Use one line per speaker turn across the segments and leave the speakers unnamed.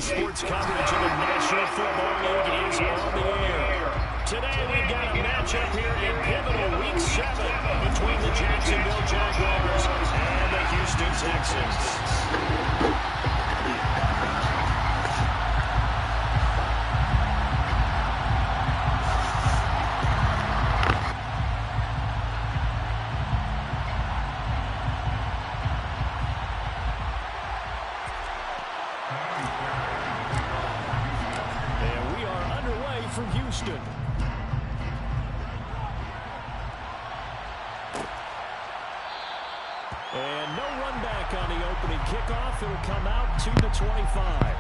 sports coverage of the National Football League is on the air. Today we've got a matchup here in pivotal Week 7 between the Jacksonville Jaguars and the Houston Texans. From Houston. And no run back on the opening kickoff. It'll come out to the 25.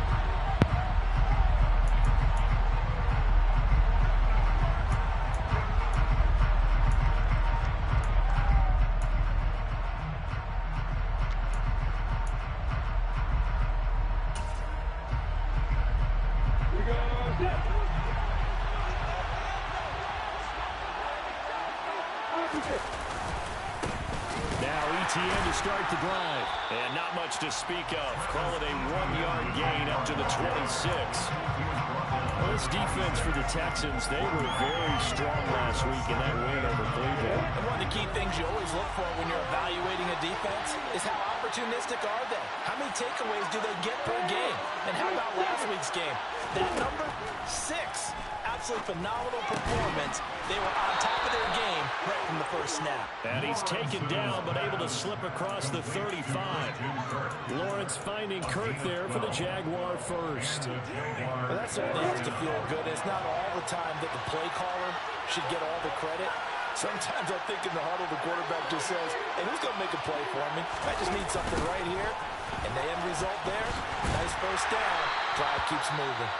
Now ETN to start the drive. And not much to speak of. Call it a 1-yard gain up to the 26. Well, this defense for the Texans, they were very strong last week in that win over Cleveland.
And one of the key things you always look for when you're evaluating a defense is how opportunistic are they? How many takeaways do they get per game? And how about last week's game? That number 6. Absolutely phenomenal performance. They were on top of their game right from the first snap.
And he's taken down, but able to slip across the 35. Lawrence finding Kirk there for the Jaguar first.
Well, that certainly has to feel good. It's not all the time that the play caller should get all the credit. Sometimes I think in the huddle, the quarterback just says, hey, who's going to make a play for me? I just need something right here. And the end result there, nice first down. Drive keeps moving.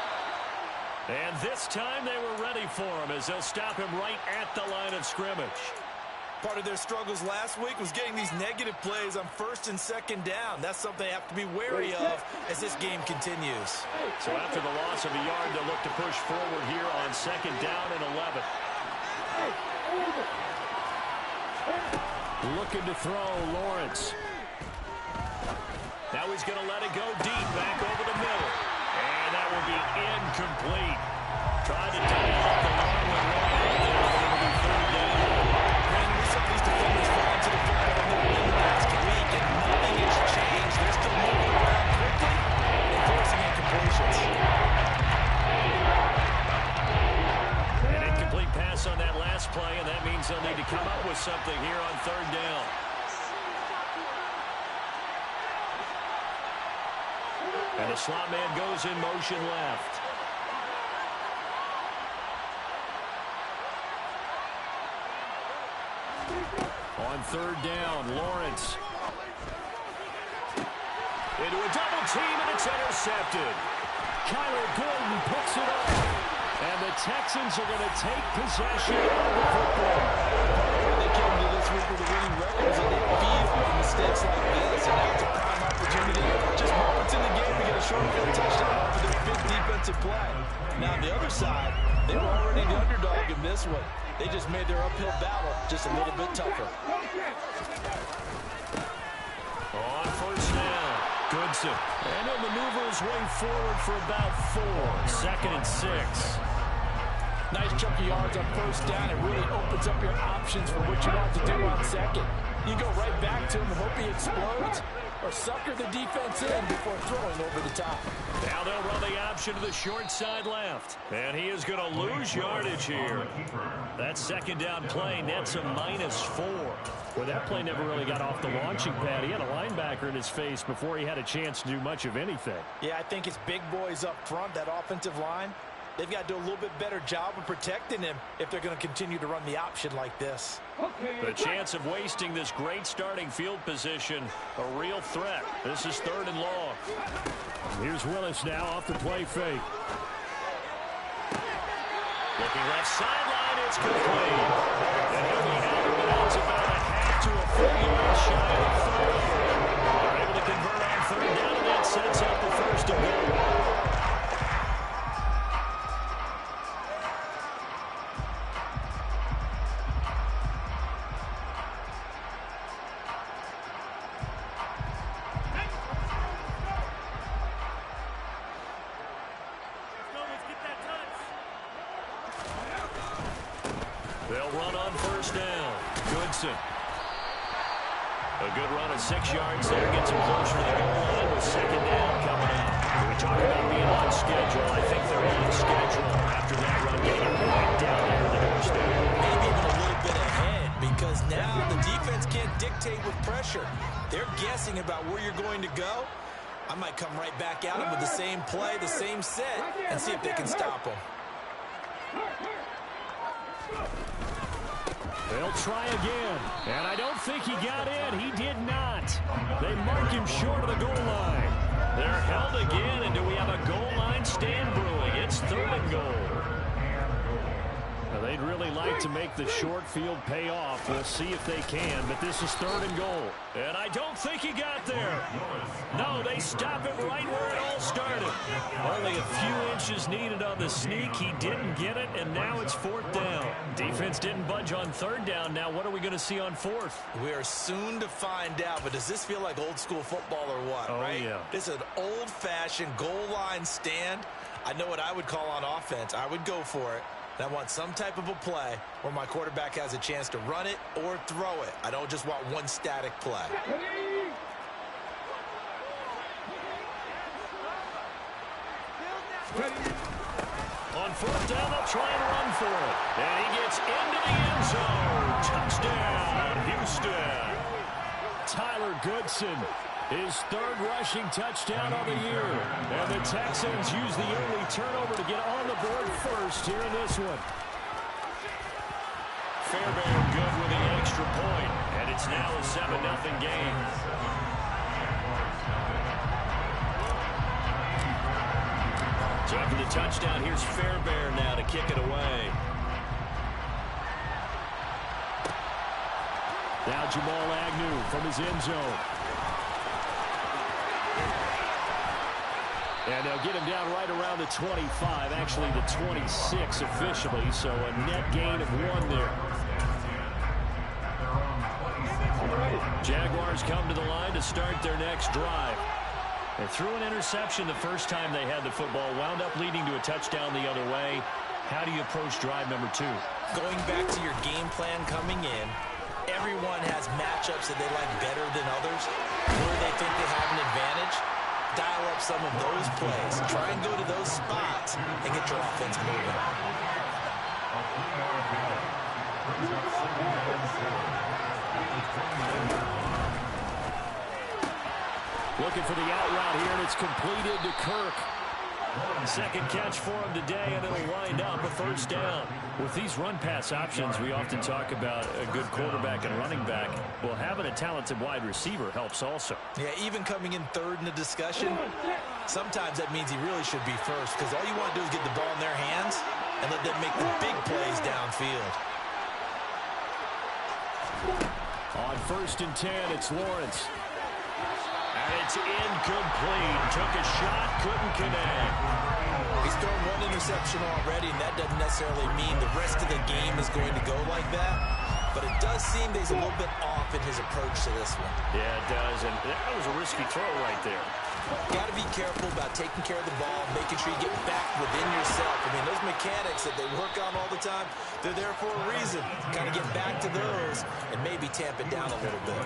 And this time they were ready for him as they'll stop him right at the line of scrimmage.
Part of their struggles last week was getting these negative plays on first and second down. That's something they have to be wary of as this game continues.
So after the loss of a yard, they'll look to push forward here on second down and 11. Looking to throw, Lawrence. Now he's going to let it go deep, back over the middle. And that will be incomplete. Tried to dial up the long one right out there, but it'll be third down.
Man, we saw these defenders fall into the football in the win last week, and nothing has changed. They're still moving around quickly and forcing incompletions.
An incomplete pass on that last play, and that means they'll need to come up with something here on third down. And the slot man goes in motion left. On third down, Lawrence. Into a double team, and it's intercepted. Kyler Gordon picks it up. And the Texans are going to take possession of the football.
They came into this week with a winning record, and they feed off mistakes like this, and now it's a prime opportunity. Just moments in the game to get a short-field touchdown off of their big defensive play. Now on the other side, they were already the underdog in this one. They just made their uphill battle just a little bit tougher.
On first down, Goodson. And he'll maneuver his way forward for about 4. Second and 6.
Nice chunky yards on first down. It really opens up your options for what you want to do on second. You go right back to him and hope he explodes, or sucker the defense in before throwing over the top.
Now they'll run the option to the short side left. And he is going to lose yardage here. That second down play nets a -4. Well, that play never really got off the launching pad. He had a linebacker in his face before he had a chance to do much of anything.
Yeah, I think it's big boys up front, that offensive line. They've got to do a little bit better job of protecting him if they're going to continue to run the option like this.
The chance of wasting this great starting field position, a real threat. This is third and long. Here's Willis now off the play fake. Looking left sideline, it's complete. And he'll be handled out to about a half to a full yard shy of third. They're able to convert on third down, and that sets up the first and goal. They'll run on first down. Goodson. A good run of 6 yards there. Gets him closer to the goal line with second down coming up. When we talk about being on schedule, I think they're on schedule after that run, getting it right down there to the doorstep.
Maybe even a little bit ahead, because now the defense can't dictate with pressure. They're guessing about where you're going to go. I might come right back at them with the same play, the same set, and see if they can stop them.
They'll try again, and I don't think he got in. He did not. They mark him short of the goal line. They're held again, and do we have a goal line stand brewing? It's 3rd and goal. Now, they'd really like to make the short field pay off. We'll see if they can, but this is 3rd and goal. And I don't think he got there. No, they stop it right where it all started. Only a few inches needed on the sneak. He didn't get it, and now it's 4th down. Defense didn't budge on 3rd down. Now what are we going to see on 4th?
We are soon to find out, but does this feel like old school football or what, right?
Yeah.
This is an old-fashioned goal line stand. I know what I would call on offense. I would go for it. And I want some type of a play where my quarterback has a chance to run it or throw it. I don't just want one static play.
On 4th down, they'll try and run for it. And he gets into the end zone. Touchdown, Houston. Tyler Goodson, his 3rd rushing touchdown of the year. And the Texans use the early turnover to get on the board first here in this one. Fairbairn good with the extra point, and it's now a 7-0 game. So after the touchdown, here's Fairbairn now to kick it away. Now Jamal Agnew from his end zone. And they'll get him down right around the 25, actually the 26 officially, so a net gain of 1 there. Jaguars come to the line to start their next drive. They threw an interception the first time they had the football, wound up leading to a touchdown the other way. How do you approach drive number 2?
Going back to your game plan coming in, everyone has matchups that they like better than others, where they think they have an advantage. Dial up some of those plays. Try and go to those spots and get your offense moving.
Looking for the out route here, and it's completed to Kirk. Second catch for him today, and it'll wind up a 1st down. With these run-pass options, we often talk about a good quarterback and running back. Well, having a talented wide receiver helps also.
Yeah, even coming in 3rd in the discussion, sometimes that means he really should be first, because all you want to do is get the ball in their hands and let them make the big plays downfield.
On 1st and 10, it's Lawrence. And it's incomplete. Took a shot, couldn't connect.
He's thrown 1 interception already, and that doesn't necessarily mean the rest of the game is going to go like that. But it does seem that he's a little bit off in his approach to this one.
Yeah, it does, and that was a risky throw right there.
Got to be careful about taking care of the ball, making sure you get back within yourself. I mean, those mechanics that they work on all the time, they're there for a reason. Got to get back to those and maybe tamp it down a little bit.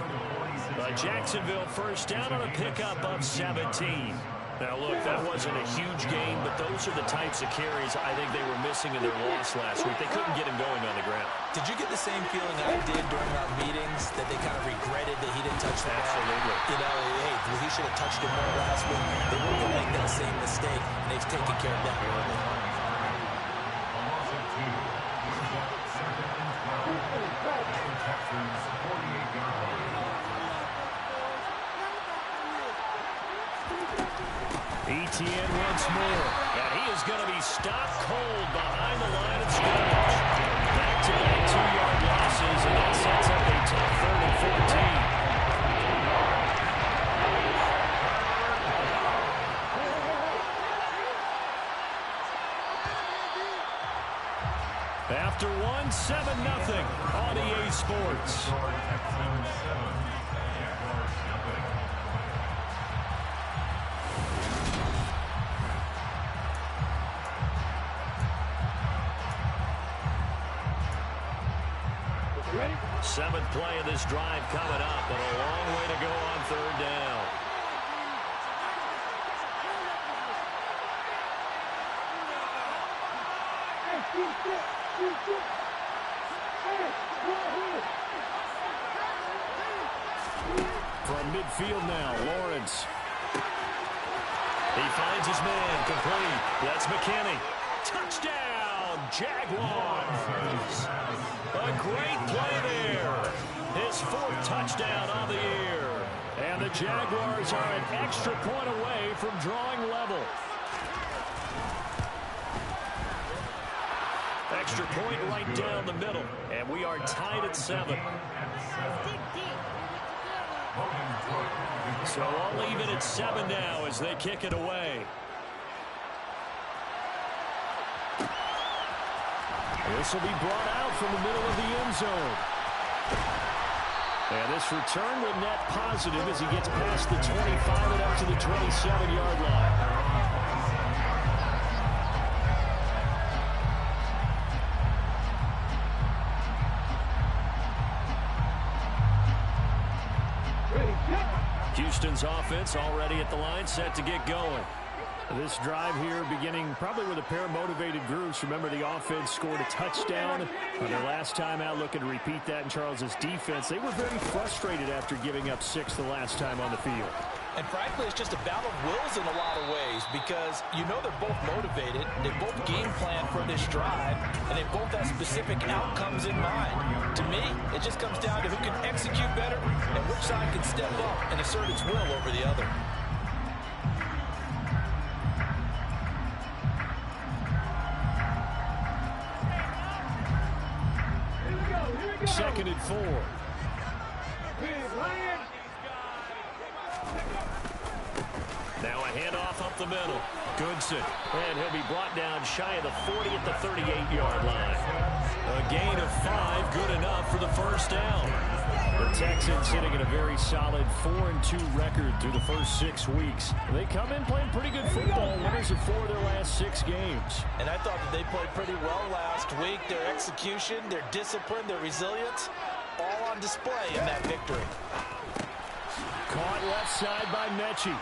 Jacksonville 1st down on a pickup of 17. Now, look, that wasn't a huge game, but those are the types of carries I think they were missing in their loss last week. They couldn't get him going on the ground.
Did you get the same feeling I did during our meetings, that they kind of regretted that he didn't touch the ball?
Absolutely.
You know, hey, he should have touched it more last week. They weren't going to make that same mistake, and they've taken care of that early.
Etienne once more, and he is going to be stopped cold behind the line of scrimmage. Back-to-back 2-yard losses, and that sets up a tough 3rd and 14. After 1, 7-0 on EA Sports. Seventh play of this drive coming up, but a long way to go on third down. From midfield now, Lawrence. He finds his man, complete. That's McKinney. Touchdown, Jaguars. A great play there. His fourth touchdown on the year. And the Jaguars are an extra point away from drawing level. Extra point right down the middle. And we are tied at 7. So all even at 7 now as they kick it away. This will be brought out from the middle of the end zone. And this return will net positive as he gets past the 25 and up to the 27-yard line. Houston's offense already at the line, set to get going. This drive here beginning probably with a pair of motivated groups. Remember, the offense scored a touchdown on their last time out, looking to repeat that in Charles's defense. They were very frustrated after giving up 6 the last time on the field.
And frankly, it's just a battle of wills in a lot of ways because you know they're both motivated, they both game plan for this drive, and they both have specific outcomes in mind. To me, it just comes down to who can execute better and which side can step up and assert its will over the other.
Second and 4. Now a handoff up the middle. Goodson. And he'll be brought down shy of the 40 at the 38-yard line. A gain of 5, good enough for the first down. The Texans sitting at a very solid 4-2 record through the first 6 weeks. They come in playing pretty good football, winners of 4 of their last 6 games.
And I thought that they played pretty well last week. Their execution, their discipline, their resilience, all on display in that victory.
Caught left side by Mechie.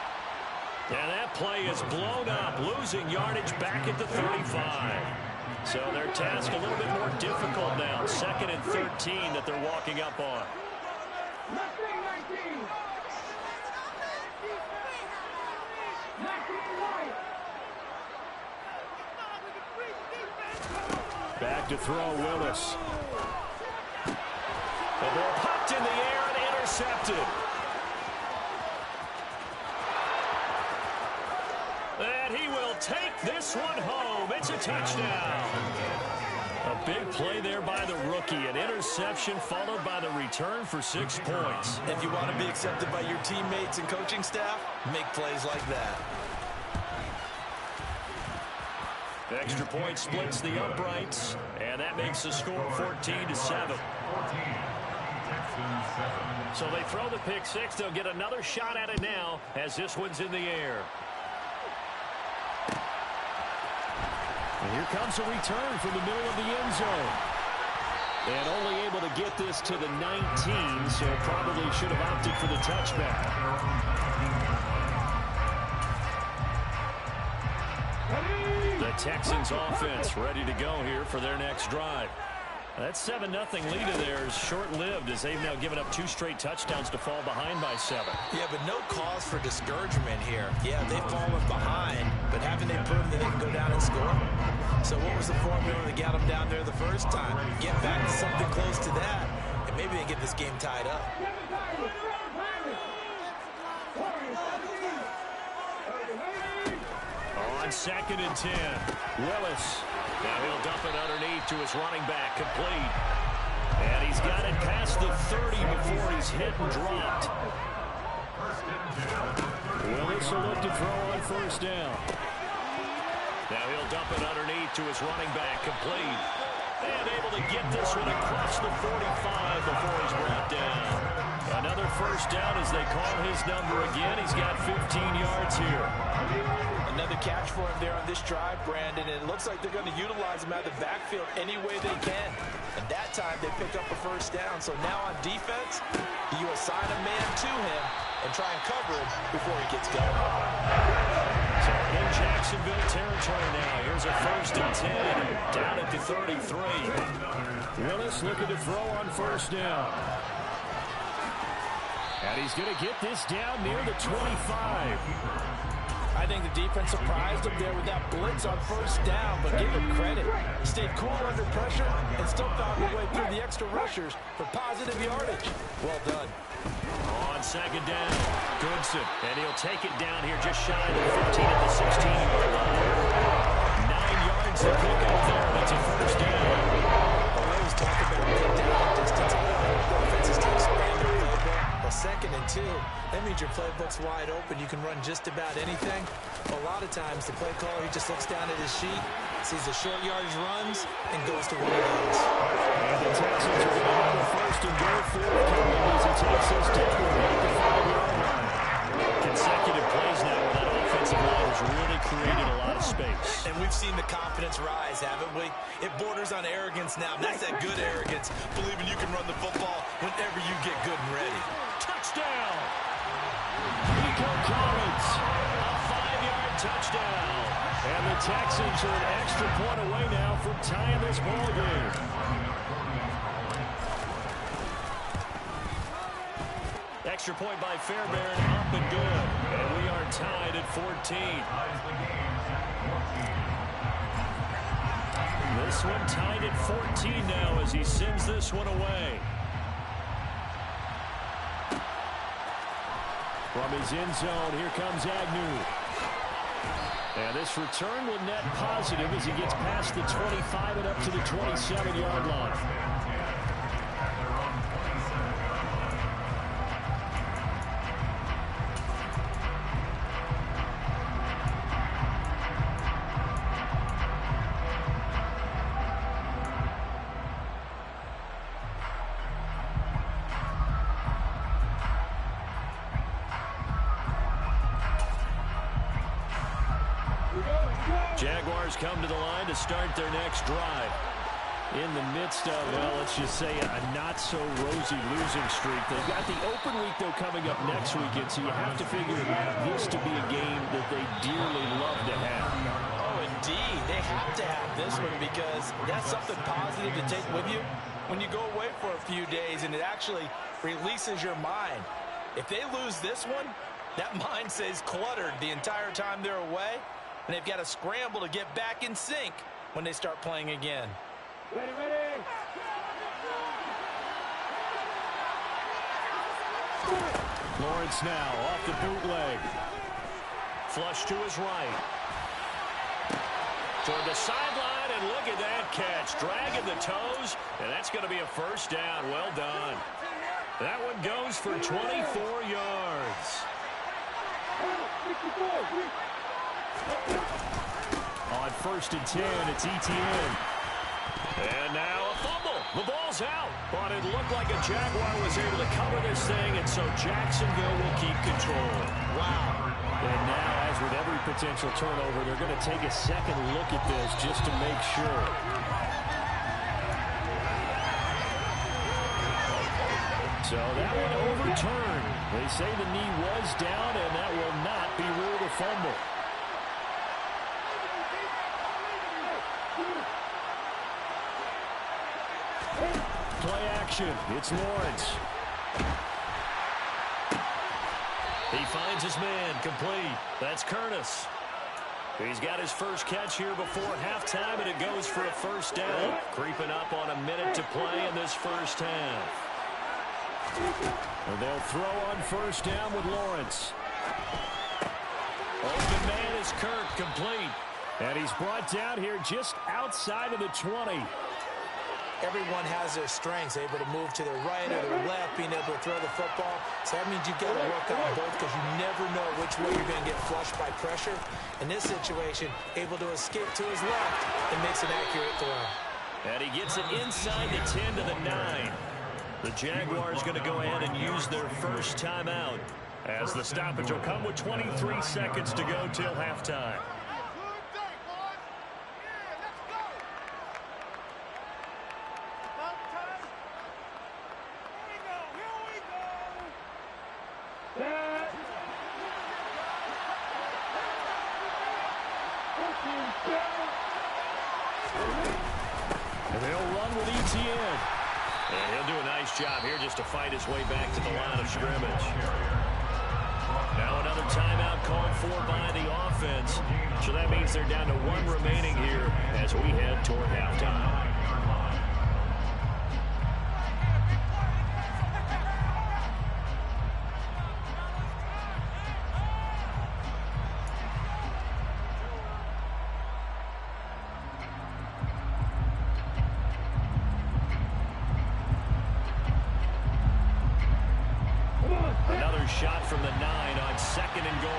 And that play is blown up, losing yardage back at the 35. So their task a little bit more difficult now. 2nd and 13 that they're walking up on. Back to throw, Willis. The ball popped in the air and intercepted. And he will take this one home. It's a touchdown. A big play there by the rookie. An interception followed by the return for 6 points.
If you want to be accepted by your teammates and coaching staff, make plays like that.
Extra point splits the uprights, and that makes the score 14-7. So they throw the pick 6. They'll get another shot at it now as this one's in the air. And here comes a return from the middle of the end zone. And only able to get this to the 19, so probably should have opted for the touchback. The Texans offense ready to go here for their next drive. That 7-0 lead of theirs short-lived as they've now given up 2 straight touchdowns to fall behind by 7.
Yeah, but no cause for discouragement here. Yeah, they've fallen behind, but haven't they proven that they can go down and score? So what was the formula that got them down there the first time? Get back to something close to that, and maybe they get this game tied up.
On 2nd and 10, Willis. Now he'll dump it underneath to his running back, complete. And he's got it past the 30 before he's hit and dropped. Willis will look to throw on first down. Now he'll dump it underneath to his running back, complete. And able to get this one across the 45 before he's brought down. Another first down as they call his number again. He's got 15 yards here.
Another catch for him there on this drive, Brandon, and it looks like they're going to utilize him out of the backfield any way they can. And that time they pick up a first down. So now on defense, you assign a man to him and try and cover him before he gets going.
So in Jacksonville territory now. Here's a 1st and 10. Down at the 33. Willis looking to throw on first down. And he's going to get this down near the 25.
I think the defense surprised him there with that blitz on first down, but give him credit. He stayed cool under pressure and still found a way through the extra rushers for positive yardage. Well done.
On second down, Goodson, and he'll take it down here just shy of the 15 at the 16-yard line. 9 yards to pick up there, and it's a first down.
I always talk about big down distance. Offenses to expand their playbook. Well, 2nd and 2, that means your playbook's wide open. You can run just about anything. A lot of times, the play caller, he just looks down at his sheet, sees the short yardage runs, and goes to one of those.
And the Texans are going to have a 1st and goal forthcoming as he takes this down at the 5-yard line. Consecutive plays now where that offensive line has really created a lot of space.
And we've seen the confidence rise, haven't we? It borders on arrogance now. And that's that good arrogance, believing you can run the football whenever you get good and ready.
Touchdown! Nico Collins, a 5-yard touchdown. And the Texans are an extra point away now from tying this ball game. Extra point by Fairbairn, up and good. And we are tied at 14. This one tied at 14 now as he sends this one away. From his end zone, here comes Agnew. And this return will net positive as he gets past the 25 and up to the 27-yard line. Jaguars come to the line to start their next drive. In the midst of, well, let's just say a not-so-rosy losing streak. They've got the open week, though, coming up next weekend, so you have to figure this to be a game that they dearly love to have.
Oh, indeed. They have to have this one because that's something positive to take with you when you go away for a few days, and it actually releases your mind. If they lose this one, that mind stays cluttered the entire time they're away. And they've got to scramble to get back in sync when they start playing again.
Ready, ready.
Lawrence now off the bootleg. Flush to his right. Toward the sideline, and look at that catch. Dragging the toes, and that's going to be a first down. Well done. That one goes for 24 yards. On 1st and 10, it's Etienne. And now a fumble. The ball's out. But it looked like a Jaguar was able to cover this thing, and so Jacksonville will keep control. Wow. And now, as with every potential turnover, they're going to take a second look at this just to make sure. So that one overturned. They say the knee was down, and that will not be ruled a fumble. Play action. It's Lawrence. He finds his man complete. That's Curtis. He's got his first catch here before halftime, and it goes for a first down. Creeping up on a minute to play in this first half. And they'll throw on first down with Lawrence. Open man is Kirk, complete. And he's brought down here just outside of the 20.
Everyone has their strengths, able to move to their right or their left, being able to throw the football. So that means you've got to work on both because you never know which way you're going to get flushed by pressure. In this situation, able to escape to his left and makes an accurate throw.
And he gets it inside the 10 to the 9. The Jaguars going to go ahead and use their first timeout as the stoppage will come with 23 seconds to go till halftime. And they'll run with ETN. And he'll do a nice job here just to fight his way back to the line of scrimmage. Now another timeout called for by the offense. So that means they're down to one remaining here as we head toward halftime. Another shot from the 9 on 2nd and goal.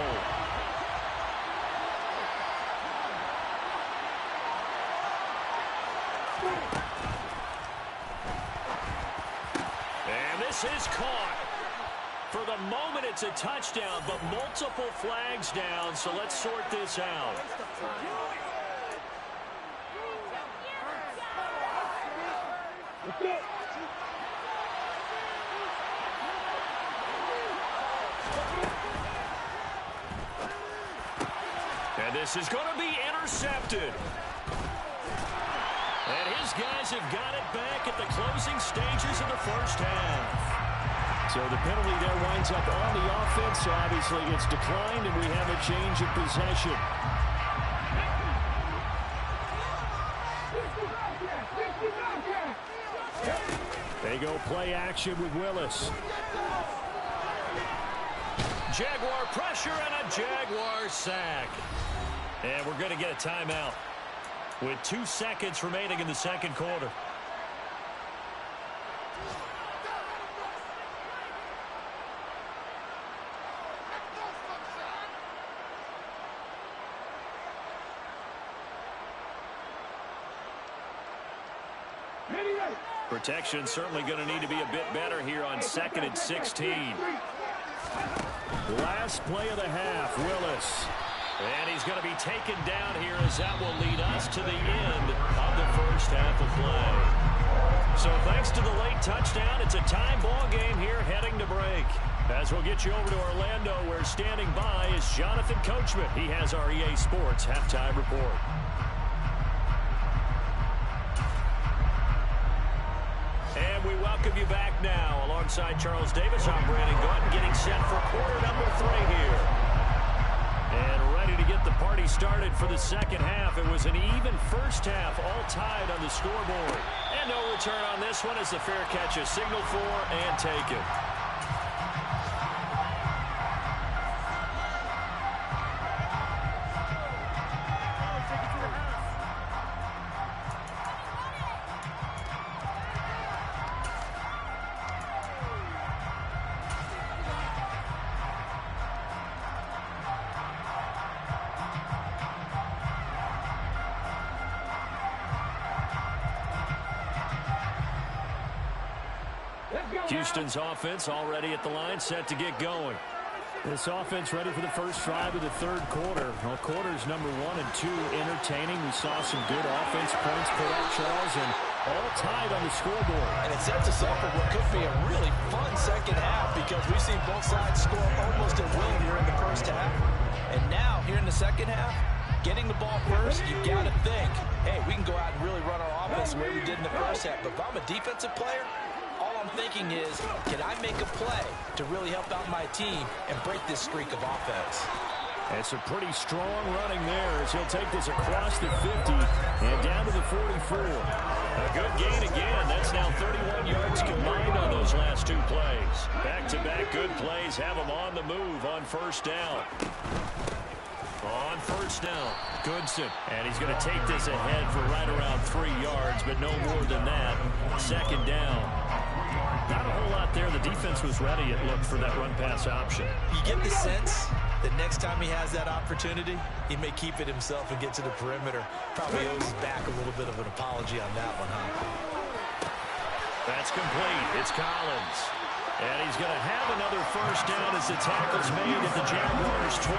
And this is caught. For the moment, it's a touchdown, but multiple flags down, so let's sort this out. And this is going to be intercepted. And his guys have got it back at the closing stages of the first half. So the penalty there winds up on the offense. So obviously it's declined, and we have a change of possession. They go play action with Willis. Jaguar pressure and a Jaguar sack. And we're going to get a timeout with 2 seconds remaining in the second quarter. Protection certainly going to need to be a bit better here on 2nd and 16. Last play of the half, Willis. And he's going to be taken down here as that will lead us to the end of the first half of play. So thanks to the late touchdown, it's a tie ball game here heading to break. As we'll get you over to Orlando, where standing by is Jonathan Coachman. He has our EA Sports halftime report. And we welcome you back now. Alongside Charles Davis, I'm Brandon Gordon, getting set for quarter number 3 here. And ready to get the party started for the second half. It was an even first half, all tied on the scoreboard. And no return on this one as the fair catch is signaled for and taken. Houston's offense already at the line, set to get going. This offense ready for the first drive of the third quarter. Well, quarters number 1 and 2 entertaining. We saw some good offense points put up, Charles, and all tied on the scoreboard. And it sets us up for what could be a really fun second half because we've seen both sides score almost at will here in the first half. And now, here in the second half, getting the ball first, you got to think, hey, we can go out and really run our offense the way we did in the first half. But if I'm a defensive player, all I'm thinking is, can I make a play to really help out my team and break this streak of offense? It's a pretty strong running there as he'll take this across the 50 and down to the 44. A good gain again. That's now 31 yards combined on those last 2 plays. Back-to-back good plays have him on the move on first down. On first down, Goodson. And he's going to take this ahead for right around 3 yards, but no more than that. Second down. Not a whole lot there. The defense was ready, it looked, for that run-pass option. You get the sense that next time he has that opportunity, he may keep it himself and get to the perimeter. Probably owes his back a little bit of an apology on that one, huh? That's complete. It's Collins. And he's going to have another first down as the tackle's made at the Jaguars' 23.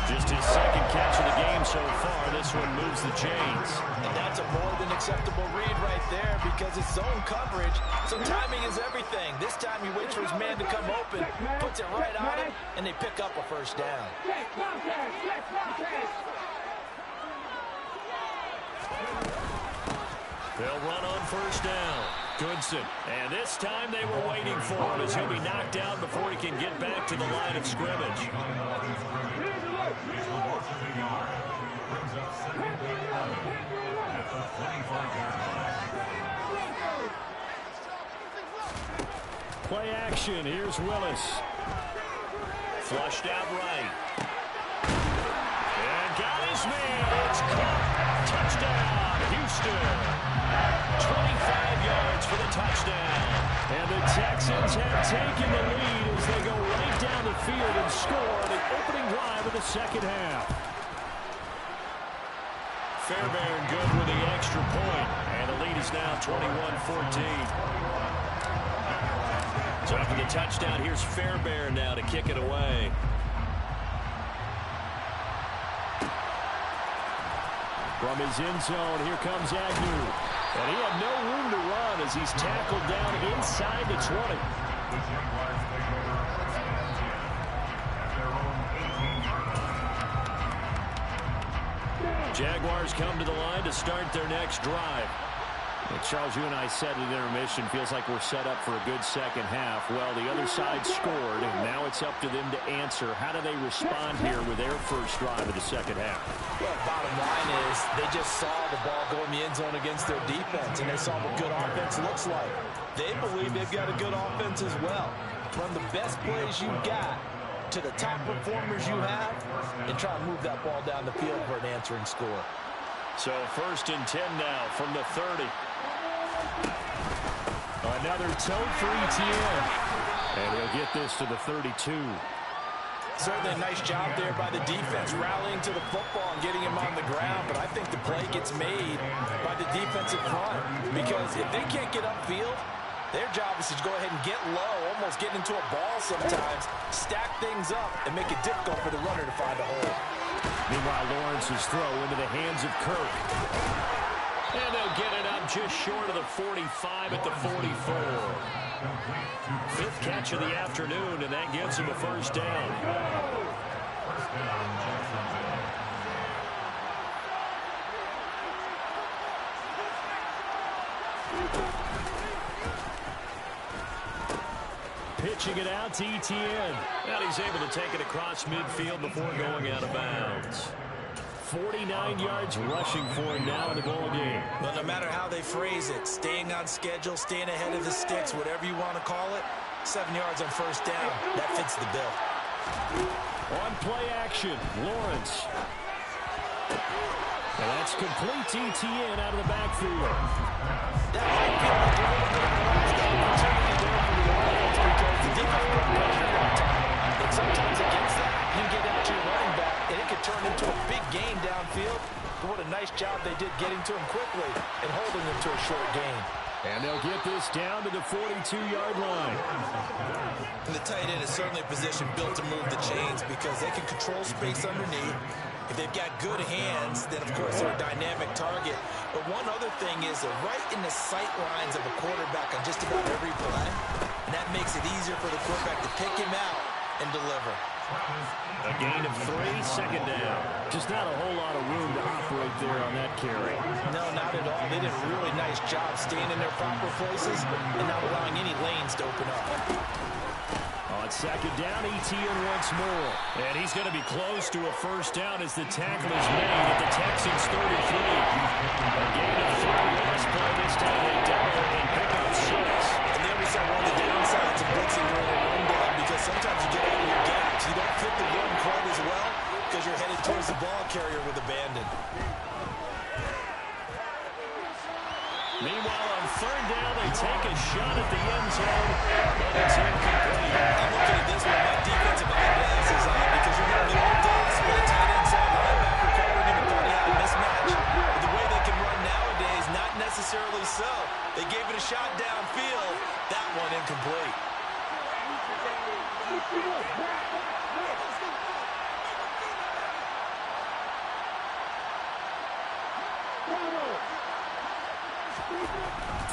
Just his second catch of the game so far. This one moves the chains. And that's a more than acceptable read right there because it's zone coverage, so timing is everything. This time he waits for his man to come open, puts it right on him, and they pick up a first down. They'll run on first down. Goodson. And this time they were waiting for him as he'll be knocked down before he can get back to the line of scrimmage. Play action. Here's Willis. Flushed out right. And got his man. It's caught. Touchdown, Houston. 25 yards for the touchdown. And the Texans have taken the lead as they go right down the field and score the opening drive of the second half. Fairbairn good with the extra point. And the lead is now 21-14. So after the touchdown, here's Fairbairn now to kick it away. From his end zone, here comes Agnew. And he had no room to run as he's tackled down inside the 20. Jaguars come to the line to start their next drive. Well, Charles, you and I said at intermission, feels like we're set up for a good second half. Well, the other side scored, and now it's up to them to answer. How do they respond here with their first drive of the second half?
Well, bottom line is they just saw the ball go in the end zone against their defense, and they saw what good offense looks like. They believe they've got a good offense as well. Run the best plays you've got to the top performers you have, and try and move that ball down the field for an answering score.
So 1st and 10 now from the 30. Another tote for ETN. And he'll get this to the 32.
Certainly a nice job there by the defense, rallying to the football and getting him on the ground. But I think the play gets made by the defensive front. Because if they can't get upfield, their job is to go ahead and get low, almost get into a ball sometimes, stack things up, and make it difficult for the runner to find a hole.
Meanwhile, Lawrence's throw into the hands of Kirk. And they'll get it up just short of the 45 at the 44. 5th catch of the afternoon, and that gives him a first down. Pitching it out to ETN. And he's able to take it across midfield before going out of bounds. 49 yards rushing for him now in the ball game.
Well, no matter how they phrase it, staying on schedule, staying ahead of the sticks, whatever you want to call it, 7 yards on first down, that fits the bill.
On play action, Lawrence. And that's complete to ETN out of the backfield.
That might be like a little bit of a last opportunity there for the offense because the defense put pressure on top. And sometimes against that, you can get out to your running back, and it could turn into a big game downfield. But what a nice job they did getting to him quickly and holding him to a short gain.
And they'll get this down to the 42-yard line.
And the tight end is certainly a position built to move the chains because they can control space underneath. If they've got good hands, then, of course, they're a dynamic target. But one other thing is they're right in the sight lines of a quarterback on just about every play. And that makes it easier for the quarterback to pick him out and deliver.
A gain of 3, second down. Just not a whole lot of room to operate there on that carry.
No, not at all. They did a really nice job staying in their proper places and not allowing any lanes to open up.
On second down, ETN once more. And he's going to be close to a first down as the tackle is made at the Texans' 33. A gain of 3. Last play this time they double and pick up 6.
And there we saw one of the downsides of blitzing during a run down because sometimes you get out of your gaps. You don't fit the run quite as well because you're headed towards the ball carrier with abandon.
Meanwhile, on third down, they take a shot at the end zone, but it's incomplete.
I'm looking at this with my defensive eyeglasses on because you remember the old days when a tight end side linebacker covering him and thought he had a mismatch. But the way they can run nowadays, not necessarily so. They gave it a shot downfield. That one incomplete.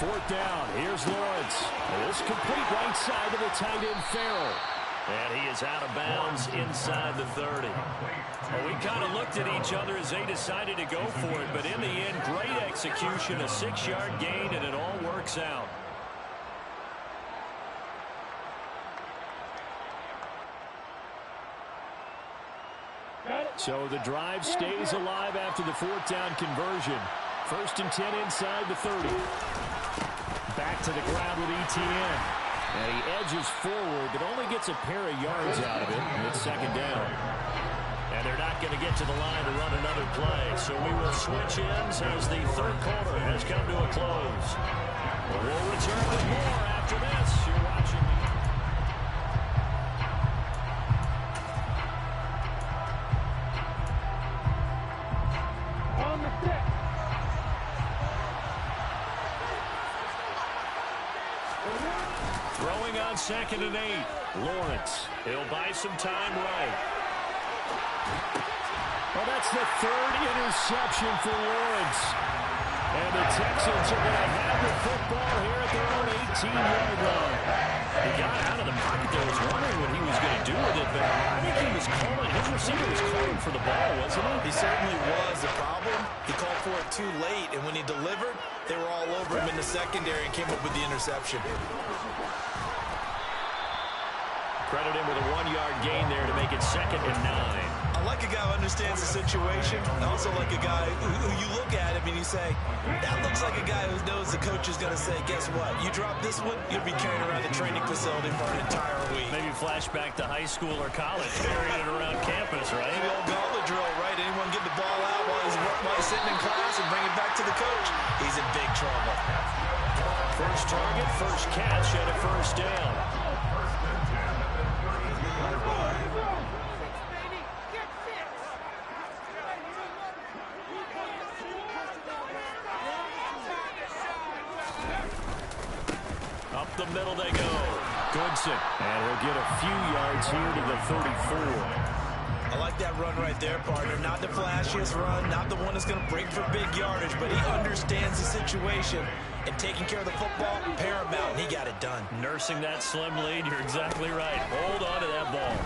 Fourth down, here's Lawrence. This complete right side to the tight end Farrell. And he is out of bounds inside the 30. Well, we kind of looked at each other as they decided to go for it, but in the end, great execution, a 6-yard gain, and it all works out. So the drive stays alive after the 4th down conversion. 1st and 10 inside the 30. Back to the ground with Etienne. And he edges forward, but only gets a pair of yards out of it. And it's 2nd down. And they're not going to get to the line to run another play. So we will switch ends as the 3rd quarter has come to a close. We'll return with more after this. You're watching the... Throwing on 2nd and 8. Lawrence. He'll buy some time right. Well, that's the 3rd interception for Lawrence. And the Texans are going to have the football here at their own 18-yard line. He got out of the pocket there. Was wondering what he was going to do with it, but I think he was calling. His receiver was calling for the ball, wasn't he?
He certainly was. The problem, he called for it too late, and when he delivered, they were all over him in the secondary and came up with the interception.
Credit him with a 1-yard gain there to make it 2nd and 9.
I like a guy who understands the situation. I also like a guy who you look at him and you say, that looks like a guy who knows the coach is going to say, guess what? You drop this one, you'll be carrying around the training facility for an entire week.
Maybe flashback to high school or college, carrying it around campus, right?
The old gauntlet drill, right? Anyone get the ball out while he's sitting in class and bring it back to the coach? He's in big trouble.
First target, first catch, and a 1st down. Up the middle they go. Goodson. And he'll get a few yards here to the 34.
I like that run right there, partner. Not the flashiest run, not the one that's going to break for big yardage, but he understands the situation. And taking care of the football, paramount, and he got it done.
Nursing that slim lead, you're exactly right. Hold on to that ball.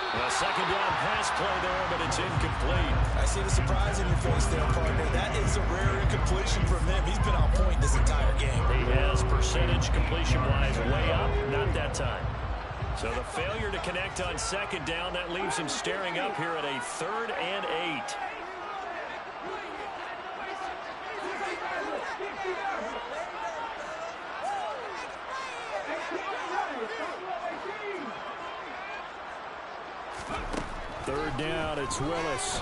A 2nd down pass play there, but it's incomplete.
I see the surprise in your face there, partner. That is a rare incompletion from him. He's been on point this entire game.
He has percentage completion-wise way up, not that time. So the failure to connect on 2nd down, that leaves him staring up here at a 3rd and 8. Third down, it's Willis.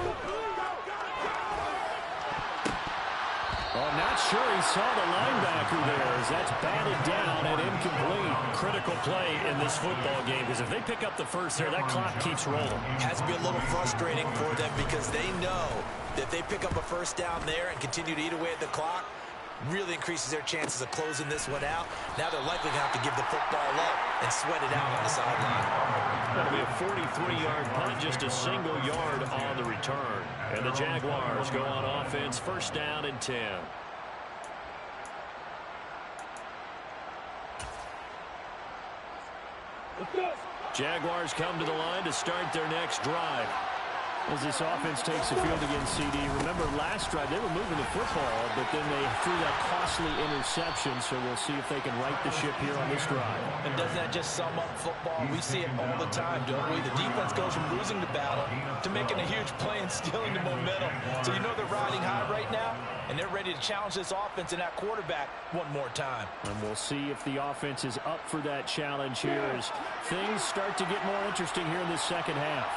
Well, I'm not sure he saw the linebacker there as that's batted down and incomplete. Critical play in this football game because if they pick up the first there, that clock keeps rolling.
Has to be a little frustrating for them because they know that if they pick up a 1st down there and continue to eat away at the clock, really increases their chances of closing this one out. Now they're likely going to have to give the football up and sweat it out on the sideline.
That'll be a 43-yard punt, just a single yard on the return. And the Jaguars go on offense, 1st down and 10. Jaguars come to the line to start their next drive. As this offense takes the field against CD. Remember last drive they were moving the football, but then they threw that costly interception, so we'll see if they can right the ship here on this drive.
And doesn't that just sum up football? We see it all the time, don't we? The defense goes from losing the battle to making a huge play and stealing the momentum. So you know they're riding high right now, and they're ready to challenge this offense and that quarterback one more time.
And we'll see if the offense is up for that challenge here as things start to get more interesting here in this 2nd half.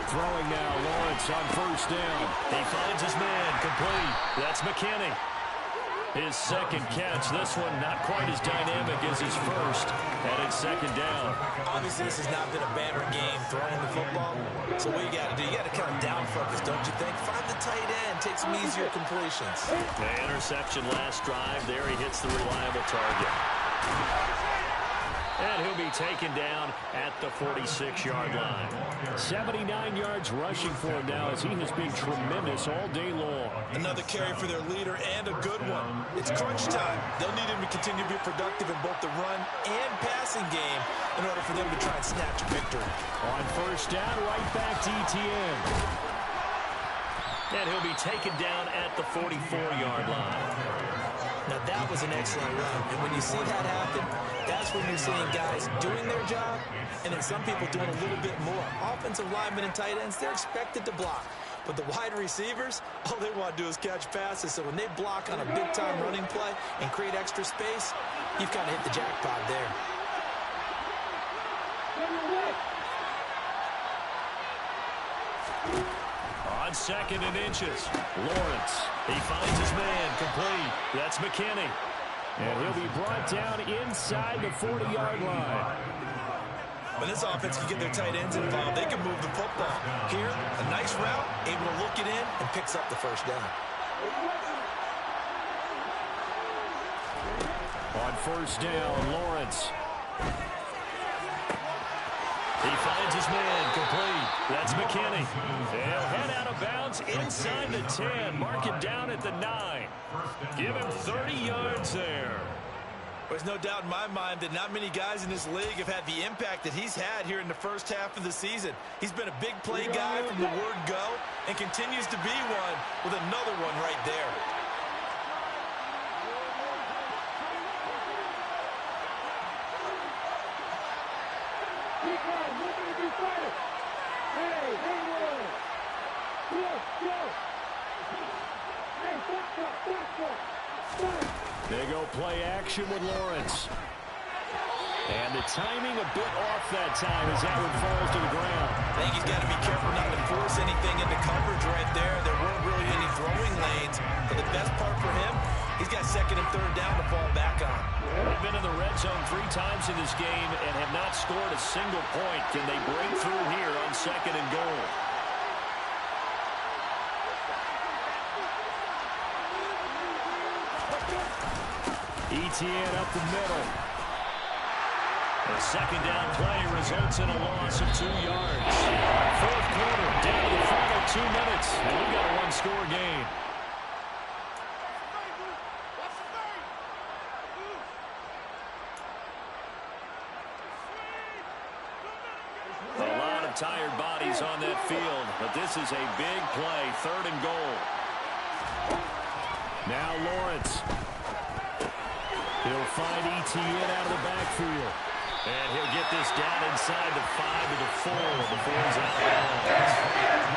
Throwing now, Lawrence on 1st down. He finds his man, complete. That's McKinney. His 2nd catch. This one not quite as dynamic as his 1st. And it's 2nd down.
Obviously, this has not been a banner game throwing the football. So what you got to do, you got to kind of down focus, don't you think? Find the tight end, take some easier completions.
The interception last drive. There he hits the reliable target. And he'll be taken down at the 46-yard line. 79 yards rushing for him now as he has been tremendous all day long.
Another carry for their leader and a good one. It's crunch time. They'll need him to continue to be productive in both the run and passing game in order for them to try and snatch victory.
On first down, right back to Etienne. And he'll be taken down at the 44-yard line.
Now, that was an excellent run. And when you see that happen, that's when you're seeing guys doing their job and then some people doing a little bit more. Offensive linemen and tight ends, they're expected to block. But the wide receivers, all they want to do is catch passes. So when they block on a big-time running play and create extra space, you've kind of hit the jackpot there.
On second and inches, Lawrence. He finds his man, complete. That's McKinney. And he'll be brought down inside the 40-yard line.
When this offense can get their tight ends involved, they can move the football. Here, a nice route, able to look it in, and picks up the first down.
On first down, Lawrence. He finds his man, complete. That's McKinney. They'll head out of bounds inside the 10. Mark it down at the 9. Give him 30 yards there.
There's no doubt in my mind that not many guys in this league have had the impact that he's had here in the first half of the season. He's been a big play guy from the word go and continues to be one with another one right there.
They go play action with Lawrence. And the timing a bit off that time as that one falls to the ground.
I think he's got to be careful not to force anything into coverage right there. There weren't really any throwing lanes. But the best part for him, he's got second and third down to fall back on.
They've been in the red zone 3 times in this game and have not scored a single point. Can they break through here on second and goal? Etienne up the middle. The second down play results in a loss of 2 yards. Fourth quarter, down to the final 2 minutes, and we got a one-score game. A lot of tired bodies on that field, but this is a big play, third and goal. Now Lawrence. He'll find Etienne out of the backfield. And he'll get this down inside the 5 to the 4 before he's out of bounds.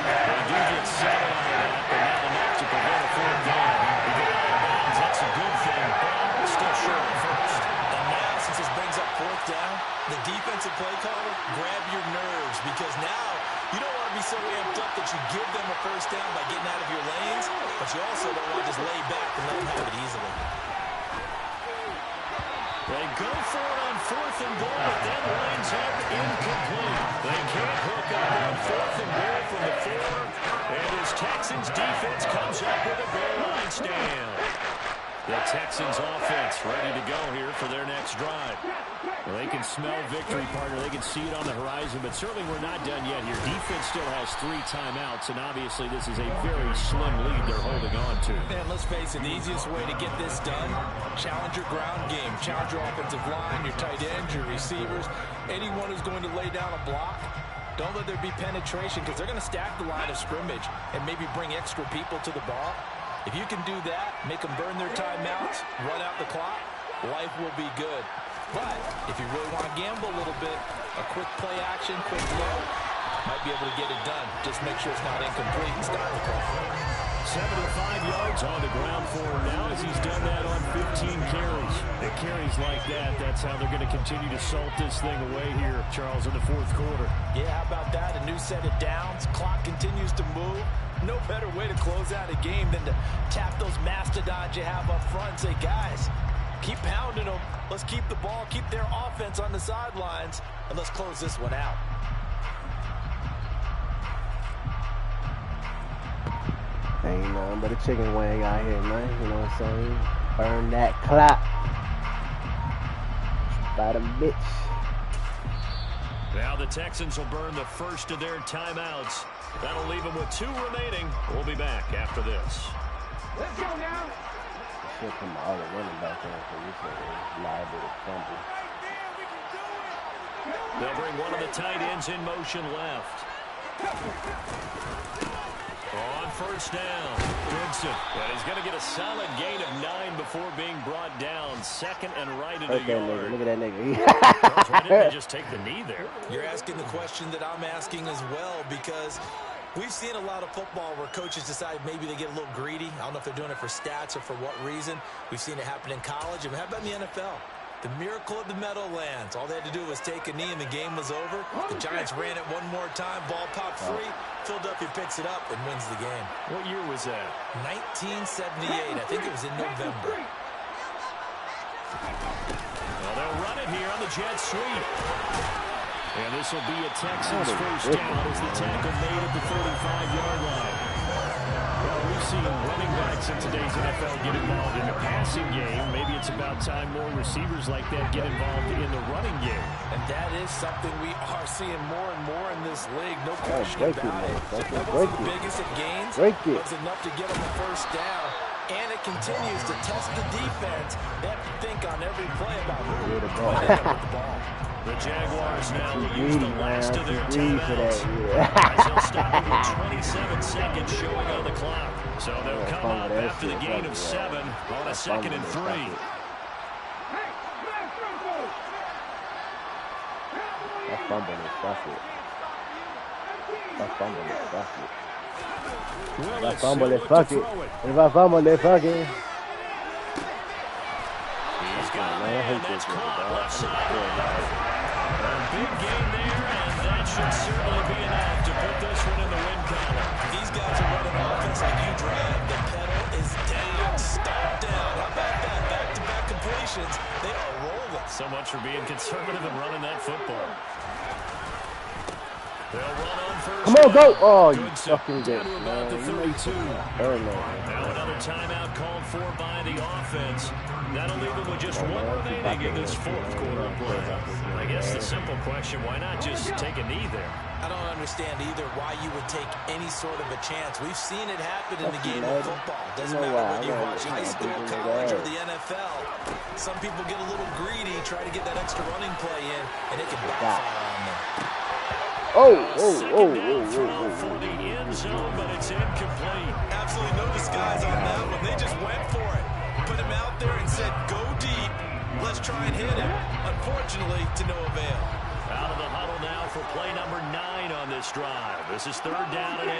They do get 7 out of that, but not enough to prevent a fourth down. He got out of bounds, that's a good thing, but still short of first.
And now, since this brings up fourth down, the defensive play caller, grab your nerves, because now you don't want to be so amped up that you give them a first down by getting out of your lanes, but you also don't want to just lay back and let them have it easily.
They go for it on fourth and goal, but that lines up incomplete. They can't hook up on fourth and goal from the 4, and his Texans defense comes up with a goal line stand. The Texans offense ready to go here for their next drive. Well, they can smell victory, partner. They can see it on the horizon, but certainly we're not done yet here. Defense still has 3 timeouts, and obviously this is a very slim lead they're holding on to.
Man, let's face it, the easiest way to get this done, challenge your ground game, challenge your offensive line, your tight ends, your receivers, anyone who's going to lay down a block. Don't let there be penetration because they're going to stack the line of scrimmage and maybe bring extra people to the ball. If you can do that, make them burn their timeouts, run out the clock, life will be good. But if you really want to gamble a little bit, a quick play action, quick low, might be able to get it done. Just make sure it's not incomplete and stop the clock.
75 yards on the ground for him now as he's done that on 15 carries. The carries like that, that's how they're going to continue to salt this thing away here, Charles, in the fourth quarter.
Yeah, how about that? A new set of downs. Clock continues to move. No better way to close out a game than to tap those mastodons you have up front and say, guys, keep pounding them. Let's keep the ball, keep their offense on the sidelines, and let's close this one out.
Ain't nothing but a chicken wing out here, man. You know what I'm saying? Burn that clock. By the bitch.
Now the Texans will burn the first of their timeouts. That'll leave them with 2 remaining. We'll be back after this.
Let's go now. Should come all the running back in so you said it's liable to fumble.
They'll bring one of the tight ends in motion left. On first down, Goodson. And he's going to get a solid gain of 9 before being brought down. Second and right in the yard.
Look at that nigga.
Why didn't they just take the knee there?
You're asking the question that I'm asking as well, because we've seen a lot of football where coaches decide maybe they get a little greedy. I don't know if they're doing it for stats or for what reason. We've seen it happen in college. And how about in the NFL? The miracle of the Meadowlands. All they had to do was take a knee and the game was over. The Giants ran it one more time. Ball popped free. Philadelphia picks it up and wins the game.
What year was that?
1978. I think it was in November.
Well, they'll run it here on the jet sweep. And this will be a Texans first down as the tackle made at the 35-yard line. Well, we've seen running backs in today's NFL get involved in the passing game. Maybe it's about time more receivers like that get involved in the running game.
And that is something we are seeing more and more in this league. No question about it. That wasn't the biggest of gains. It was enough to get them the first down. And it continues to test the defense. They have to think on every play about who to play with the ball.
The Jaguars now will use the last of their timeouts. As they'll stop it with 27 seconds showing on the clock. So they'll come up after the gain of 7 on a 2nd and 3.
That fumble is bucket. That fumble is bucket. That fumble is bucket. If I fumble, they fucking.
He's got a man that's caught left side. A big gain there, and that should certainly be enough to put this one in the win column.
These guys are running offense like you drive. The pedal is down, stop down. How about that? Back-to-back completions. They are rolling.
So much for being conservative and running that football. They'll run on first.
Come on, go! Oh, you
Goodson
fucking
down
bitch,
to about the 32. Now another timeout called for by the offense. That'll leave them with just 1 remaining in this 4th quarter of play. I guess the simple question, why not just take a knee there?
I don't understand either why you would take any sort of a chance. We've seen it happen in the game of football. Doesn't matter whether you watch high school, college, or the NFL. Some people get a little greedy, try to get that extra running play in, and it can backfire on them.
For the end zone, but it's incomplete.
Absolutely no disguise on that one. They just went for it. Put him out there and said, go deep. Let's try and hit him. Unfortunately, to no avail.
Out of the huddle now for play number 9 on this drive. This is 3rd down and 8.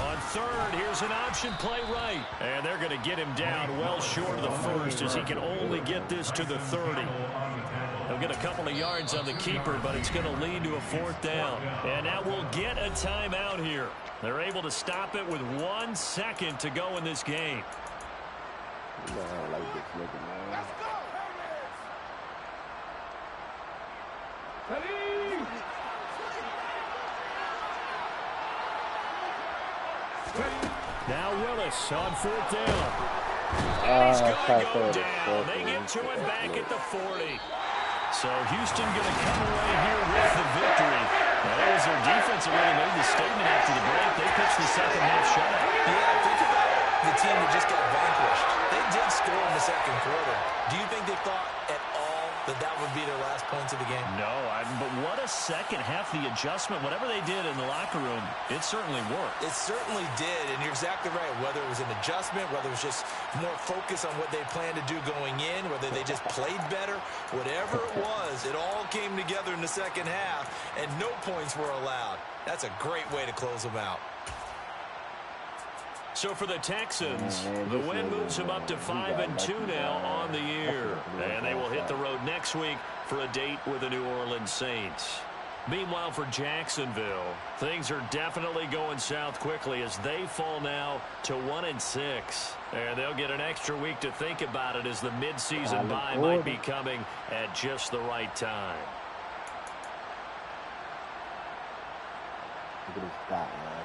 On 3rd, here's an option play right. And they're going to get him down well short of the first as he can only get this to the 30. They'll get a couple of yards on the keeper, but it's going to lead to a 4th down. And now we'll get a timeout here. They're able to stop it with 1 second to go in this game.
I don't like this nigga, man.
Now Willis on 4th down. And he's going to go down. They get to him back at the 40. So Houston going to come away here with the victory. That was their defense that really made the statement after the break. They pitched the second half shutout.
Yeah, think about the team that just got vanquished. They did score in the 2nd quarter. Do you think they thought at all that that would be their last points of the game?
No, but what a second half. The adjustment, whatever they did in the locker room, it certainly worked.
It certainly did, and you're exactly right. Whether it was an adjustment, whether it was just more focus on what they planned to do going in, whether they just played better, whatever it was, it all came together in the 2nd half, and no points were allowed. That's a great way to close them out.
So for the Texans, the win moves them up to 5-2 now on the year. And they will hit the road next week for a date with the New Orleans Saints. Meanwhile, for Jacksonville, things are definitely going south quickly as they fall now to 1-6. And they'll get an extra week to think about it as the midseason bye might be coming at just the right time.
Look at this dot, man.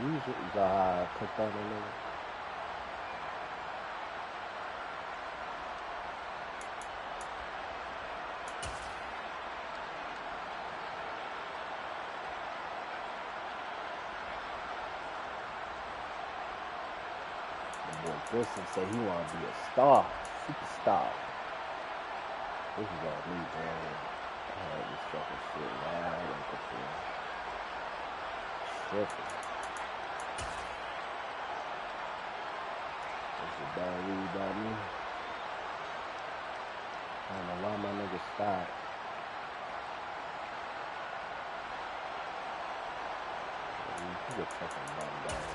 Usually, cooked on the nigga. Wilson said he want to be a star, superstar. This is all me, man. I had this fucking shit loud like before. Tripping. This is a bad read by me. I don't know why my nigga stopped. He's a fucking bum dog.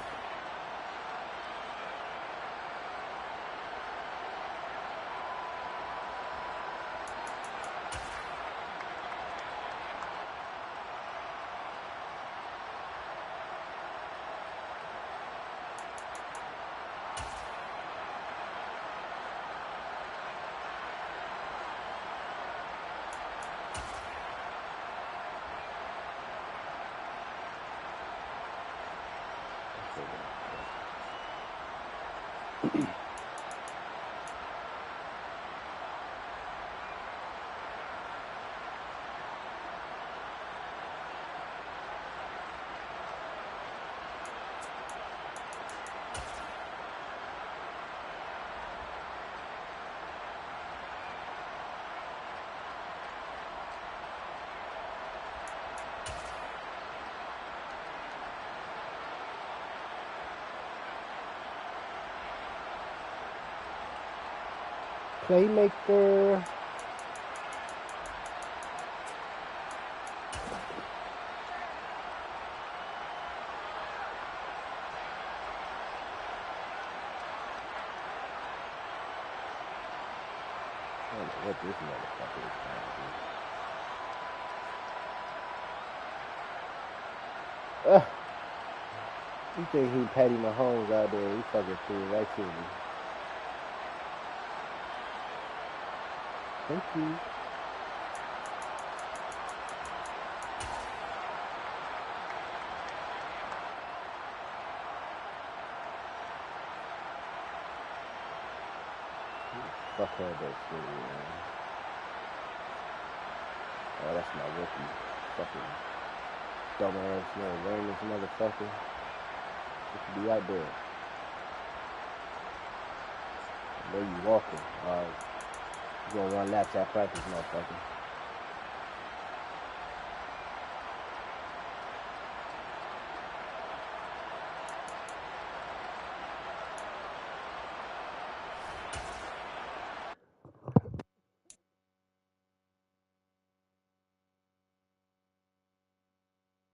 Playmaker. I don't know what this motherfucker is trying to do. You think he Patty Mahomes out there? He fucking threw it right to me. Thank you. Fuck all that shit, man. Oh, that's my rookie. Fucking dumbass, no Raymond's motherfucker. He should be out there. I know you walking. You gonna run laps at practice, motherfucker.